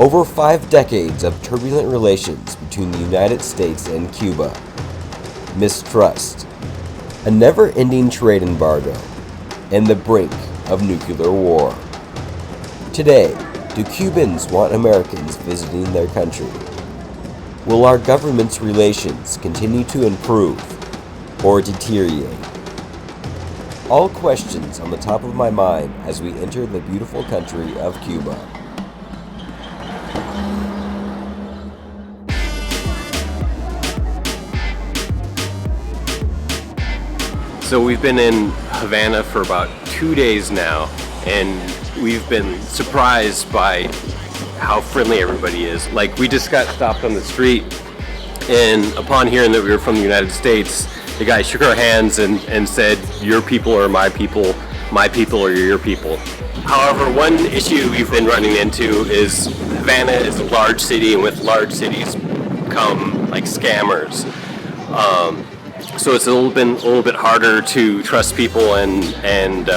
Over 5 decades of turbulent relations between the United States and Cuba, mistrust, a never-ending trade embargo, and the brink of nuclear war. Today, do Cubans want Americans visiting their country? Will our government's relations continue to improve or deteriorate? All questions on the top of my mind as we enter the beautiful country of Cuba. So we've been in Havana for about 2 days now, and we've been surprised by how friendly everybody is. Like, we just got stopped on the street, and upon hearing that we were from the United States, the guy shook our hands and said, "Your people are my people are your people." However, one issue we've been running into is Havana is a large city, and with large cities come like scammers. So it's a little bit harder to trust people and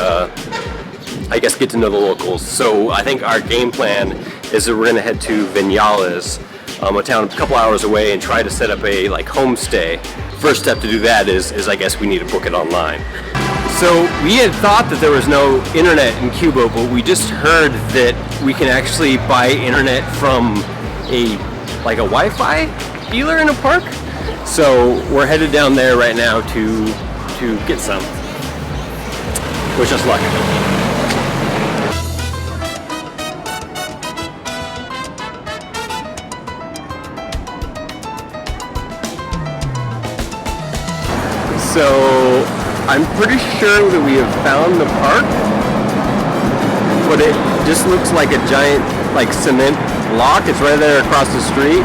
I guess get to know the locals. So I think our game plan is that we're going to head to Vinales, a town a couple hours away, and try to set up a homestay. First step to do that is I guess we need to book it online. So we had thought that there was no internet in Cuba, but we just heard that we can actually buy internet from a Wi-Fi dealer in a park. So we're headed down there right now to get some. Wish us luck. So I'm pretty sure that we have found the park, but it just looks like a giant cement block. It's right there across the street.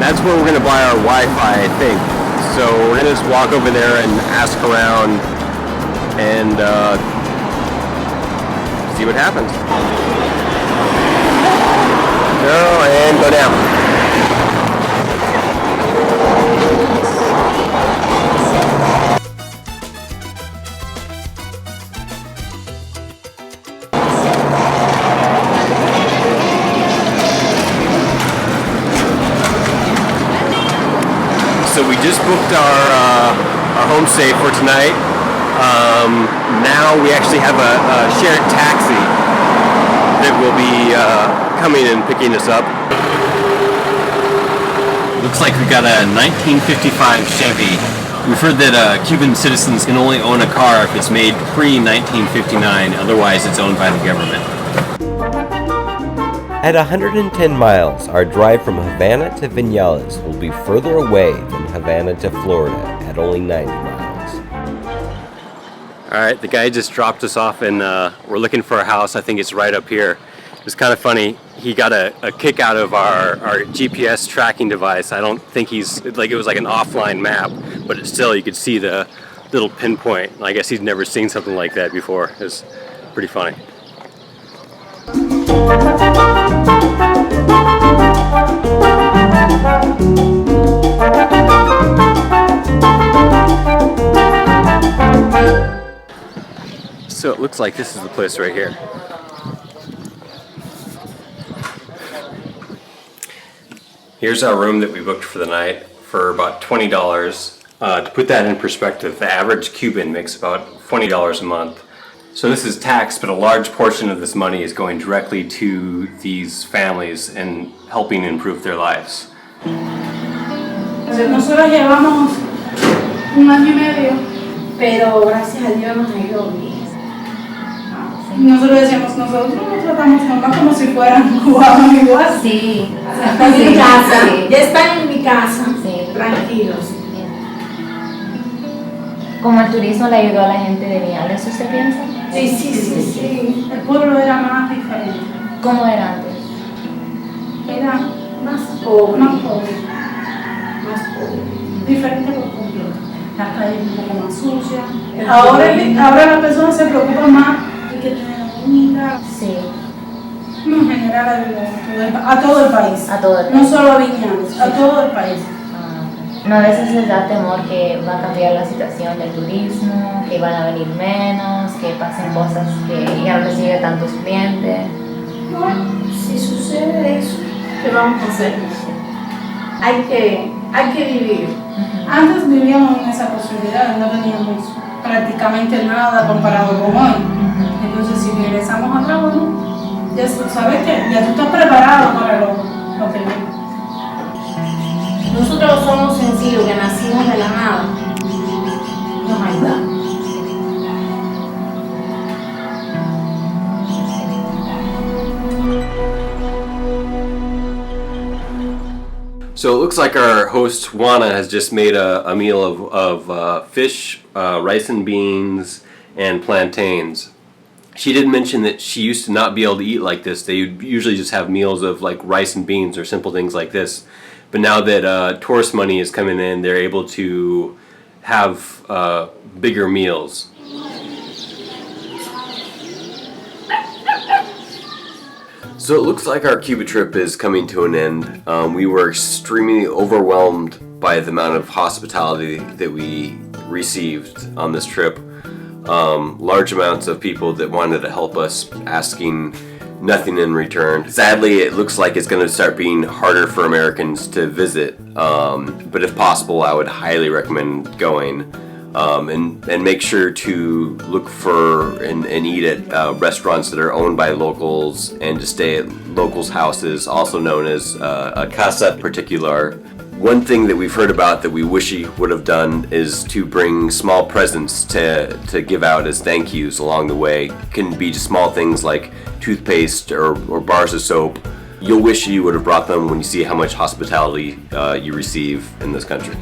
That's where we're going to buy our Wi-Fi, I think. So we're going to just walk over there and ask around and see what happens. Go and go down. So we just booked our homestay for tonight. Now we actually have a shared taxi that will be coming and picking us up. Looks like we got a 1955 Chevy. We've heard that Cuban citizens can only own a car if it's made pre-1959, otherwise it's owned by the government. At 110 miles, our drive from Havana to Vinales will be further away than Havana to Florida at only 90 miles. Alright, the guy just dropped us off and we're looking for a house. I think it's right up here. It was kind of funny. He got a kick out of our GPS tracking device. I don't think it was like an offline map, but it's still, you could see the little pinpoint. I guess he's never seen something like that before. It was pretty funny. So it looks like this is the place right here. Here's our room that we booked for the night for about $20. To put that in perspective, the average Cuban makes about $20 a month. So this is taxed, but a large portion of this money is going directly to these families and helping improve their lives. Nosotros llevamos 1 año y medio, pero gracias a Dios nos ha ido bien. Nosotros decíamos, nosotros nos tratamos nomás como si fueran cubanos igual. Sí, Ya están en mi casa, sí. ya están en mi casa, Sí. tranquilos. ¿Cómo el turismo le ayudó a la gente de Vinales, usted piensa? Sí. El pueblo era más diferente. ¿Cómo era antes? Era más pobre. Diferente por completo. Las calles un poco más sucias. Ahora las personas se preocupan más de que tengan bonita. Sí. No, en general a todo el país. A todo el país. No solo a Vinales, a todo el país. No, a veces les da temor que va a cambiar la situación del turismo, que van a venir menos, que pasen cosas que ya no les llegue tantos clientes. Bueno, si sucede eso, ¿qué vamos a hacer? Hay que vivir. Antes vivíamos en esa posibilidad, no teníamos prácticamente nada comparado con hoy. Entonces, si regresamos atrás, bueno, ya sabes que ya tú estás preparado para lo que viene. Nosotros somos sencillos, que nacimos de la nada. Nos ayudamos. So it looks like our host Juana has just made a meal of fish, rice and beans, and plantains. She did mention that she used to not be able to eat like this. They would usually just have meals of like rice and beans or simple things like this. But now that tourist money is coming in, they're able to have bigger meals. So it looks like our Cuba trip is coming to an end. We were extremely overwhelmed by the amount of hospitality that we received on this trip. Large amounts of people that wanted to help us, asking nothing in return. Sadly, it looks like it's going to start being harder for Americans to visit, but if possible, I would highly recommend going. And make sure to look for and eat at restaurants that are owned by locals, and to stay at locals' houses, also known as a casa particular. One thing that we've heard about that we wish he would have done is to bring small presents to give out as thank yous along the way. It can be just small things like toothpaste or bars of soap. You'll wish you would have brought them when you see how much hospitality you receive in this country.